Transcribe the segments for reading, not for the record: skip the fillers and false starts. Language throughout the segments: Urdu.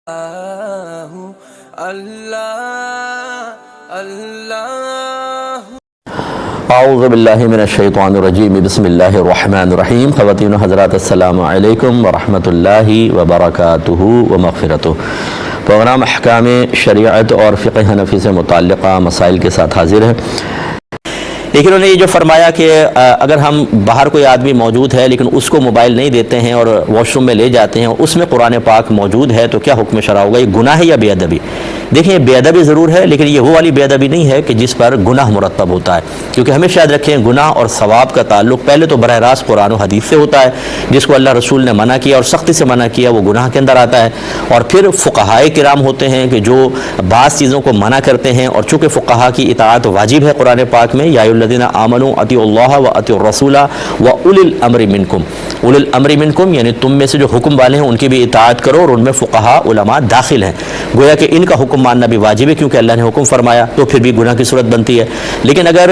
اعوذ باللہ من الشیطان الرجیم بسم اللہ الرحمن الرحیم۔ خواتین و حضرات السلام علیکم ورحمۃ اللہ وبرکاتہ ومغفرتہ۔ پروگرام احکام شریعت اور فقہ حنفی سے متعلقہ مسائل کے ساتھ حاضر ہیں۔ لیکن انہوں نے یہ جو فرمایا کہ اگر ہم باہر کوئی آدمی موجود ہے لیکن اس کو موبائل نہیں دیتے ہیں اور واش روم میں لے جاتے ہیں، اس میں قرآن پاک موجود ہے تو کیا حکم شرع ہوگا؟ یہ گناہ ہے یا بے ادبی؟ دیکھیں، یہ بے ادبی ضرور ہے، لیکن یہ وہ والی بے ادبی نہیں ہے کہ جس پر گناہ مرتب ہوتا ہے، کیونکہ ہمیشہ یاد رکھیں گناہ اور ثواب کا تعلق پہلے تو براہ راست قرآن و حدیث سے ہوتا ہے، جس کو اللہ رسول نے منع کیا اور سختی سے منع کیا وہ گناہ کے اندر آتا ہے، اور پھر فقہائے کرام ہوتے ہیں کہ جو بعض چیزوں کو منع کرتے ہیں، اور چونکہ فقہا کی اطاعت واجب ہے قرآن پاک میں، یا ایھا الذین آمنوا اطیعوا اللہ واطیعوا الرسول واولی الامر منکم، اولی الامر منکم یعنی تم میں سے جو حکم والے ہیں ان کی بھی اطاعت کرو، اور ان میں فقہا علماء داخل ہیں، گویا کہ ان کا حکم ماننا بھی واجب ہے کیونکہ اللہ نے حکم فرمایا، تو پھر بھی گناہ کی صورت بنتی ہے۔ لیکن اگر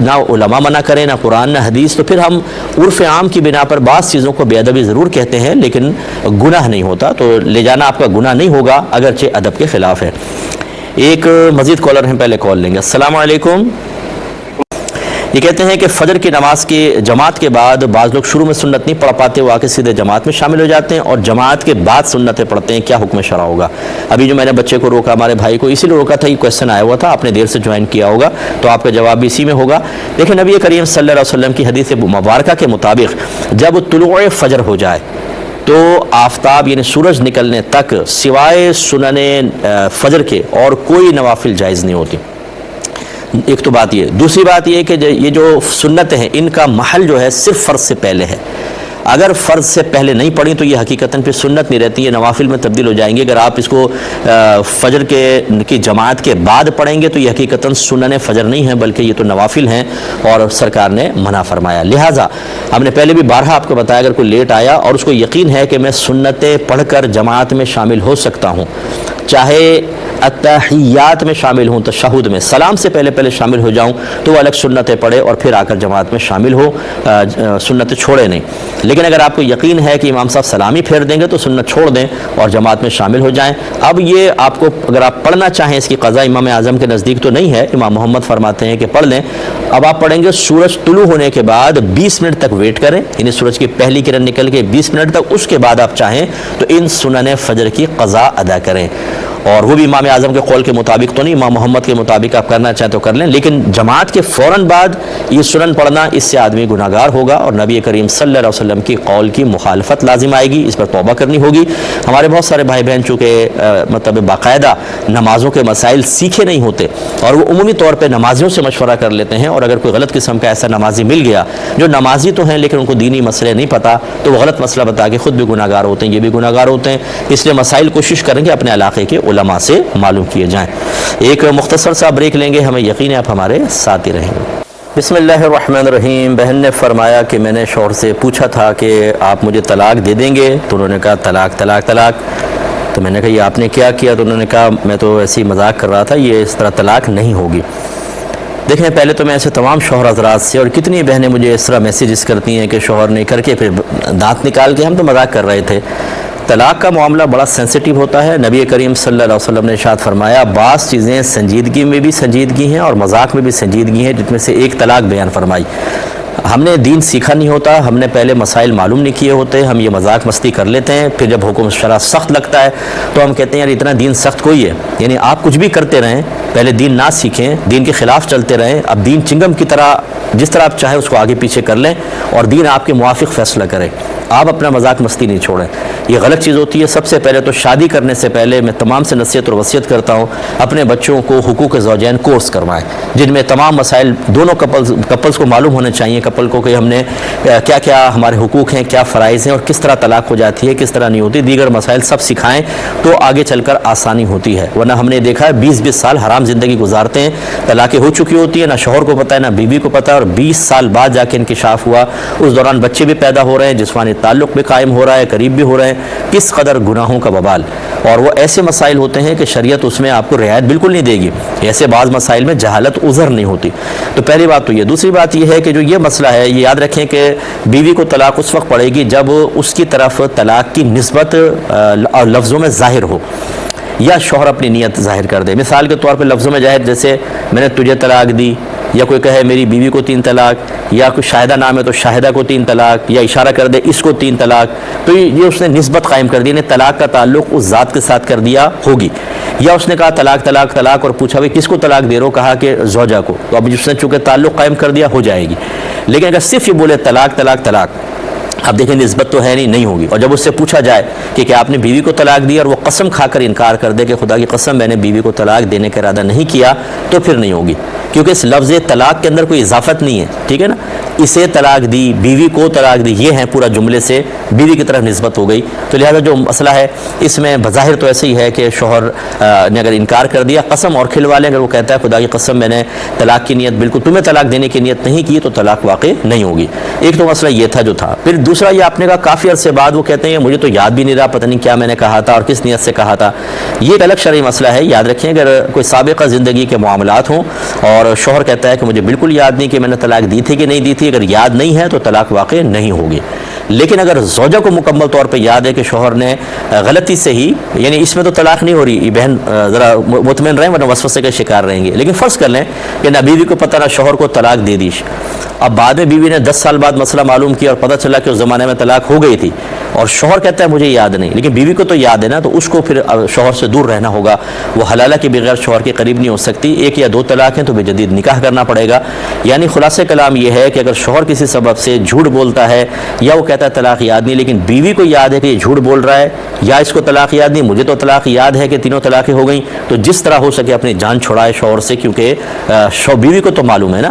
نہ علماء منع کریں، نہ قرآن نہ حدیث، تو پھر ہم عرف عام کی بنا پر بعض چیزوں کو بے ادبی ضرور کہتے ہیں لیکن گناہ نہیں ہوتا، تو لے جانا آپ کا گناہ نہیں ہوگا اگرچہ ادب کے خلاف ہے۔ ایک مزید کالر ہیں، پہلے کال لیں گے۔ السلام علیکم۔ یہ کہتے ہیں کہ فجر کی نماز کی جماعت کے بعد بعض لوگ شروع میں سنت نہیں پڑھ پاتے، وہ آ کے سیدھے جماعت میں شامل ہو جاتے ہیں اور جماعت کے بعد سنتیں پڑھتے ہیں، کیا حکم شرع ہوگا؟ ابھی جو میں نے بچے کو روکا، ہمارے بھائی کو اسی لیے روکا تھا، یہ کویسچن آیا ہوا تھا، آپ نے دیر سے جوائن کیا ہوگا تو آپ کا جواب بھی اسی میں ہوگا۔ لیکن نبی کریم صلی اللہ علیہ وسلم کی حدیث مبارکہ کے مطابق جب طلوع فجر ہو جائے تو آفتاب یعنی سورج نکلنے تک سوائے سنن فجر کے اور کوئی نوافل جائز نہیں ہوتی۔ ایک تو بات یہ، دوسری بات یہ کہ یہ جو سنتیں ہیں ان کا محل جو ہے صرف فرض سے پہلے ہے، اگر فرض سے پہلے نہیں پڑھی تو یہ حقیقتاً پھر سنت نہیں رہتی، یہ نوافل میں تبدیل ہو جائیں گے۔ اگر آپ اس کو فجر کی جماعت کے بعد پڑھیں گے تو یہ حقیقتاً سنن فجر نہیں ہیں بلکہ یہ تو نوافل ہیں اور سرکار نے منع فرمایا۔ لہٰذا ہم نے پہلے بھی بارہا آپ کو بتایا، اگر کوئی لیٹ آیا اور اس کو یقین ہے کہ میں سنتیں پڑھ کر جماعت میں شامل ہو سکتا ہوں، چاہے التحیات میں شامل ہوں، تشہد میں سلام سے پہلے شامل ہو جاؤں، تو وہ الگ سنتیں پڑھے اور پھر آ کر جماعت میں شامل ہو، سنتیں چھوڑے نہیں۔ لیکن اگر آپ کو یقین ہے کہ امام صاحب سلامی پھیر دیں گے تو سنت چھوڑ دیں اور جماعت میں شامل ہو جائیں۔ اب یہ آپ کو اگر آپ پڑھنا چاہیں، اس کی قضا امام اعظم کے نزدیک تو نہیں ہے، امام محمد فرماتے ہیں کہ پڑھ لیں۔ اب آپ پڑھیں گے سورج طلوع ہونے کے بعد 20 منٹ تک ویٹ کریں، یعنی سورج کی پہلی کرن نکل کے 20 منٹ تک، اس کے بعد آپ چاہیں تو ان سنن فجر کی قضا ادا کریں، اور وہ بھی امام اعظم کے قول کے مطابق تو نہیں، امام محمد کے مطابق آپ کرنا چاہیں تو کر لیں، لیکن جماعت کے فوراً بعد یہ سنن پڑھنا، اس سے آدمی گناہگار ہوگا اور نبی کریم صلی اللہ علیہ وسلم کی قول کی مخالفت لازم آئے گی، اس پر توبہ کرنی ہوگی۔ ہمارے بہت سارے بھائی بہن چونکہ مطلب باقاعدہ نمازوں کے مسائل سیکھے نہیں ہوتے اور وہ عمومی طور پہ نمازیوں سے مشورہ کر لیتے ہیں، اور اگر کوئی غلط قسم کا ایسا نمازی مل گیا جو نمازی تو ہیں لیکن ان کو دینی مسئلے نہیں پتہ، تو وہ غلط مسئلہ بتا کے خود بھی گناہگار ہوتے ہیں، یہ بھی گناہگار ہوتے ہیں۔ اس لیے مسائل کوشش کریں گے اپنے علاقے کے علماء سے معلوم کیے جائیں۔ ایک مختصر سا بریک لیں گے، ہمیں یقین ہے آپ ہمارے ساتھ ہی رہیں گے۔ بسم اللہ الرحمن الرحیم۔ بہن نے فرمایا کہ میں نے شوہر سے پوچھا تھا کہ آپ مجھے طلاق دے دیں گے، تو انہوں نے کہا طلاق طلاق طلاق۔ تو میں نے کہا یہ آپ نے کیا کیا؟ تو انہوں نے کہا میں تو ایسے ہی مذاق کر رہا تھا، یہ اس طرح طلاق نہیں ہوگی۔ دیکھیں، پہلے تو میں ایسے تمام شوہر حضرات سے، اور کتنی بہنیں مجھے اس طرح میسیجز کرتی ہیں کہ شوہر نے کر کے پھر دانت نکال کے ہم تو مذاق کر رہے تھے۔ طلاق کا معاملہ بڑا سینسٹیو ہوتا ہے۔ نبی کریم صلی اللہ علیہ وسلم نے ارشاد فرمایا بعض چیزیں سنجیدگی میں بھی سنجیدگی ہیں اور مذاق میں بھی سنجیدگی ہیں، جس میں سے ایک طلاق بیان فرمائی۔ ہم نے دین سیکھا نہیں ہوتا، ہم نے پہلے مسائل معلوم نہیں کیے ہوتے، ہم یہ مذاق مستی کر لیتے ہیں، پھر جب حکم شرع سخت لگتا ہے تو ہم کہتے ہیں یار اتنا دین سخت کوئی ہے؟ یعنی آپ کچھ بھی کرتے رہیں، پہلے دین نہ سیکھیں، دین کے خلاف چلتے رہیں، اب دین چنگم کی طرح جس طرح آپ چاہیں اس کو آگے پیچھے کر لیں اور دین آپ کے موافق فیصلہ کرے، آپ اپنا مذاق مستی نہیں چھوڑیں، یہ غلط چیز ہوتی ہے۔ سب سے پہلے تو شادی کرنے سے پہلے میں تمام سے نصیحت اور وصیت کرتا ہوں، اپنے بچوں کو حقوق زوجین کورس کروائیں، جن میں تمام مسائل دونوں کپلز کو معلوم ہونے چاہیے، کپل کو کہ ہم نے کیا کیا ہمارے حقوق ہیں، کیا فرائض ہیں اور کس طرح طلاق ہو جاتی ہے، کس طرح نہیں ہوتی، دیگر مسائل سب سکھائیں تو آگے چل کر آسانی ہوتی ہے۔ ورنہ ہم نے دیکھا ہے 20-20 سال حرام زندگی گزارتے ہیں، طلاقیں ہو چکی ہوتی ہیں، نہ شوہر کو پتہ ہے نہ بیوی کو پتہ ہے، اور 20 سال بعد جا کے انکشاف ہوا، اس دوران بچے بھی پیدا ہو رہے ہیں، جسمانی تعلق بھی قائم ہو رہا ہے، قریب بھی ہو رہے ہیں، کس قدر گناہوں کا وبال۔ اور وہ ایسے مسائل ہوتے ہیں کہ شریعت اس میں آپ کو رعایت بالکل نہیں دے گی، ایسے بعض مسائل میں جہالت عذر نہیں ہوتی۔ تو پہلی بات تو یہ۔ دوسری بات یہ ہے کہ جو یہ مسئلہ ہے یہ یاد رکھیں کہ بیوی کو طلاق اس وقت پڑے گی جب اس کی طرف طلاق کی نسبت اور لفظوں میں ظاہر ہو، یا شوہر اپنی نیت ظاہر کر دے۔ مثال کے طور پہ لفظوں میں ظاہر، جیسے میں نے تجھے طلاق دی، یا کوئی کہے میری بیوی کو 3 طلاق، یا کوئی شاہدہ نام ہے تو شاہدہ کو 3 طلاق، یا اشارہ کر دے اس کو 3 طلاق، تو یہ اس نے نسبت قائم کر دی، یعنی طلاق کا تعلق اس ذات کے ساتھ کر دیا ہوگی۔ یا اس نے کہا طلاق طلاق طلاق اور پوچھا بھائی کس کو طلاق دے رہے ہو، کہا کہ زوجہ کو، تو اب جس نے چونکہ تعلق قائم کر دیا ہو جائے گی۔ لیکن اگر صرف یہ بولے طلاق طلاق طلاق، اب دیکھیں نسبت تو ہے نہیں ہوگی۔ اور جب اس سے پوچھا جائے کہ کیا آپ نے بیوی کو طلاق دی اور وہ قسم کھا کر انکار کر دے کہ خدا کی قسم میں نے بیوی کو طلاق دینے کا ارادہ نہیں کیا، تو پھر نہیں ہوگی، کیونکہ اس لفظ طلاق کے اندر کوئی اضافت نہیں ہے، ٹھیک ہے نا۔ اسے طلاق دی، بیوی کو طلاق دی، یہ ہیں پورا جملے سے بیوی کی طرف نسبت ہو گئی۔ تو لہذا جو مسئلہ ہے اس میں بظاہر تو ایسے ہی ہے کہ شوہر نے اگر انکار کر دیا، قسم اور کھلوا لیں، اگر وہ کہتا ہے خدا کی قسم میں نے طلاق کی نیت بالکل تمہیں طلاق دینے کی نیت نہیں کی، تو طلاق واقع نہیں ہوگی۔ ایک تو مسئلہ یہ تھا جو تھا۔ پھر دوسرا یہ آپ نے کہا کافی عرصے بعد وہ کہتے ہیں مجھے تو یاد بھی نہیں رہا، پتہ نہیں کیا میں نے کہا تھا اور کس نیت سے کہا تھا۔ یہ ایک الگ شرعی مسئلہ ہے، یاد رکھیں اگر کوئی سابقہ زندگی کے معاملات ہوں اور شوہر کہتا ہے کہ مجھے بالکل یاد نہیں کہ میں نے طلاق دی تھی کہ نہیں دی تھی، اگر یاد نہیں ہے تو طلاق واقع نہیں ہوگی۔ لیکن اگر زوجہ کو مکمل طور پہ یاد ہے کہ شوہر نے غلطی سے ہی، یعنی اس میں تو طلاق نہیں ہو رہی، بہن ذرا مطمئن رہیں ورنہ وسوسے کا شکار رہیں گے، لیکن فرض کر لیں کہ نہ بیوی کو پتہ نہ شوہر کو طلاق دے دی، اب بعد میں بیوی نے 10 سال بعد مسئلہ معلوم کیا اور پتہ چلا کہ اس زمانے میں طلاق ہو گئی تھی، اور شوہر کہتا ہے مجھے یاد نہیں، لیکن بیوی کو تو یاد ہے نا، تو اس کو پھر شوہر سے دور رہنا ہوگا، وہ حلالہ کے بغیر شوہر کے قریب نہیں ہو سکتی۔ 1 یا 2 طلاق ہیں تو بے جدید نکاح کرنا پڑے گا۔ یعنی خلاصہ کلام یہ ہے کہ اگر شوہر کسی سبب سے جھوٹ بولتا ہے یا وہ کہتا ہے طلاق یاد نہیں، لیکن بیوی کو یاد ہے کہ یہ جھوٹ بول رہا ہے، یا اس کو طلاق یاد نہیں، مجھے تو طلاق یاد ہے کہ تینوں طلاقیں ہو گئیں، تو جس طرح ہو سکے اپنی جان چھڑائے شوہر سے، کیونکہ بیوی کو تو معلوم ہے نا۔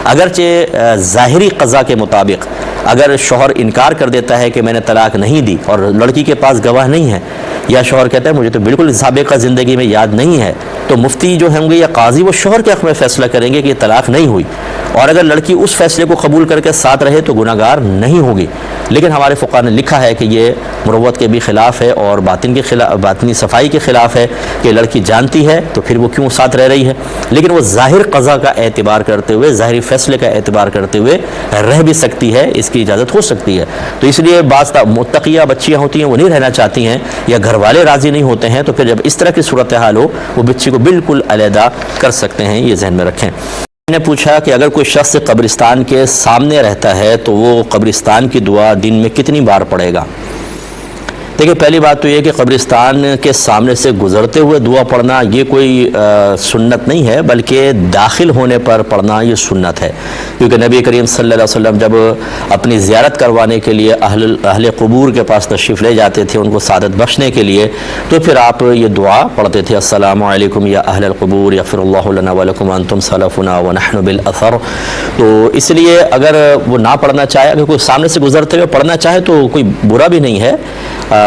اگرچہ ظاہری قضا کے مطابق اگر شوہر انکار کر دیتا ہے کہ میں نے طلاق نہیں دی اور لڑکی کے پاس گواہ نہیں ہے، یا شوہر کہتا ہے مجھے تو بالکل سابقہ زندگی میں یاد نہیں ہے، تو مفتی جو ہوں گے یا قاضی وہ شوہر کے حق میں فیصلہ کریں گے کہ یہ طلاق نہیں ہوئی، اور اگر لڑکی اس فیصلے کو قبول کر کے ساتھ رہے تو گناہ گار نہیں ہوگی۔ لیکن ہمارے فقہاء نے لکھا ہے کہ یہ مروت کے بھی خلاف ہے اور باطن کے خلاف، باطنی صفائی کے خلاف ہے کہ لڑکی جانتی ہے تو پھر وہ کیوں ساتھ رہ رہی ہے، لیکن وہ ظاہر قضا کا اعتبار کرتے ہوئے، ظاہری فیصلے کا اعتبار کرتے ہوئے رہ بھی سکتی ہے، اس کی اجازت ہو سکتی ہے۔ تو اس لیے بعض متقیہ بچیاں ہوتی ہیں وہ نہیں رہنا چاہتی ہیں یا گھر والے راضی نہیں ہوتے ہیں، تو پھر جب اس طرح کی صورتحال ہو وہ بچی کو بالکل علیحدہ کر سکتے ہیں، یہ ذہن میں رکھیں۔ میں نے پوچھا کہ اگر کوئی شخص قبرستان کے سامنے رہتا ہے تو وہ قبرستان کی دعا دن میں کتنی بار پڑھے گا؟ دیکھیں پہلی بات تو یہ کہ قبرستان کے سامنے سے گزرتے ہوئے دعا پڑھنا یہ کوئی سنت نہیں ہے، بلکہ داخل ہونے پر پڑھنا یہ سنت ہے، کیونکہ نبی کریم صلی اللہ علیہ وسلم جب اپنی زیارت کروانے کے لیے اہل قبور کے پاس تشریف لے جاتے تھے ان کو سعادت بخشنے کے لیے، تو پھر آپ یہ دعا پڑھتے تھے السلام علیکم یا اہل القبور یغفر اللہ لنا ولکم وانتم سلفنا ونحن بالاثر۔ تو اس لیے اگر وہ نہ پڑھنا چاہے، اگر کوئی سامنے سے گزرتے ہوئے پڑھنا چاہے تو کوئی برا بھی نہیں ہے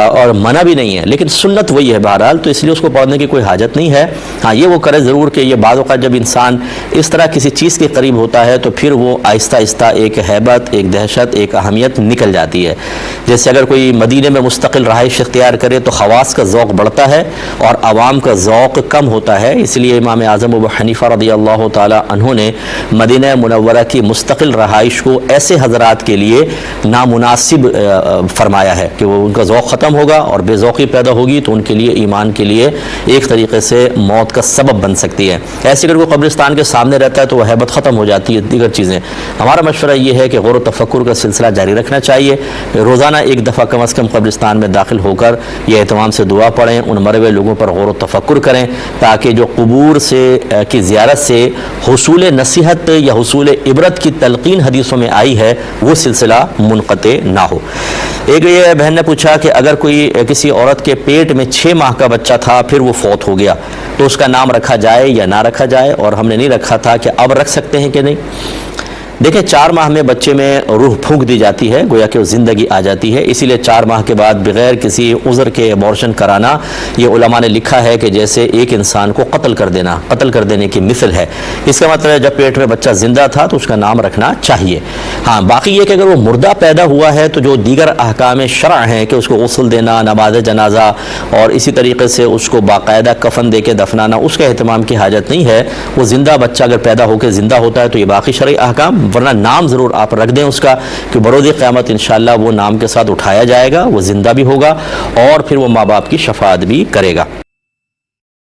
اور منع بھی نہیں ہے، لیکن سنت وہی ہے بہرحال، تو اس لیے اس کو پڑھنے کی کوئی حاجت نہیں ہے۔ ہاں یہ وہ کرے ضرور کہ یہ بعض اوقات جب انسان اس طرح کسی چیز کے قریب ہوتا ہے تو پھر وہ آہستہ آہستہ ایک ہیبت، ایک دہشت، ایک اہمیت نکل جاتی ہے۔ جیسے اگر کوئی مدینے میں مستقل رہائش اختیار کرے تو خواص کا ذوق بڑھتا ہے اور عوام کا ذوق کم ہوتا ہے، اس لیے امام اعظم ابو حنیفہ رضی اللہ تعالی عنہ نے مدینہ منورہ کی مستقل رہائش کو ایسے حضرات کے لیے نامناسب فرمایا ہے کہ وہ ان کا ذوق ختم ہوگا اور بے ذوقی پیدا ہوگی تو ان کے لیے ایمان کے لیے ایک طریقے سے موت کا سبب بن سکتی ہے۔ ایسے اگر کوئی قبرستان کے سامنے رہتا ہے تو وہ ہیبت ختم ہو جاتی ہے، دیگر چیزیں۔ ہمارا مشورہ یہ ہے کہ غور و تفکر کا سلسلہ جاری رکھنا چاہیے، روزانہ ایک دفعہ کم از کم قبرستان میں داخل ہو کر یہ اہتمام سے دعا پڑھیں، ان مرے ہوئے لوگوں پر غور و تفکر کریں، تاکہ جو قبور سے کی زیارت سے حصول نصیحت یا حصول عبرت کی تلقین حدیثوں میں آئی ہے وہ سلسلہ منقطع نہ ہو۔ ایک یہ بہن نے پوچھا کہ اگر کوئی کسی عورت کے پیٹ میں 6 ماہ کا بچہ تھا پھر وہ فوت ہو گیا تو اس کا نام رکھا جائے یا نہ رکھا جائے، اور ہم نے نہیں رکھا تھا کہ اب رکھ سکتے ہیں کہ نہیں؟ دیکھیں 4 ماہ میں بچے میں روح پھونک دی جاتی ہے، گویا کہ وہ زندگی آ جاتی ہے، اسی لیے 4 ماہ کے بعد بغیر کسی عذر کے ابورشن کرانا، یہ علماء نے لکھا ہے کہ جیسے ایک انسان کو قتل کر دینے کی مثل ہے۔ اس کا مطلب ہے جب پیٹ میں بچہ زندہ تھا تو اس کا نام رکھنا چاہیے۔ ہاں باقی یہ کہ اگر وہ مردہ پیدا ہوا ہے تو جو دیگر احکام شرع ہیں کہ اس کو غسل دینا، نماز جنازہ اور اسی طریقے سے اس کو باقاعدہ کفن دے کے دفنانا، اس کا اہتمام کی حاجت نہیں ہے۔ وہ زندہ بچہ اگر پیدا ہو کے زندہ ہوتا ہے تو یہ باقی شرعی احکام، ورنہ نام ضرور آپ رکھ دیں اس کا کہ بروز قیامت انشاءاللہ وہ نام کے ساتھ اٹھایا جائے گا، وہ زندہ بھی ہوگا اور پھر وہ ماں باپ کی شفاعت بھی کرے گا۔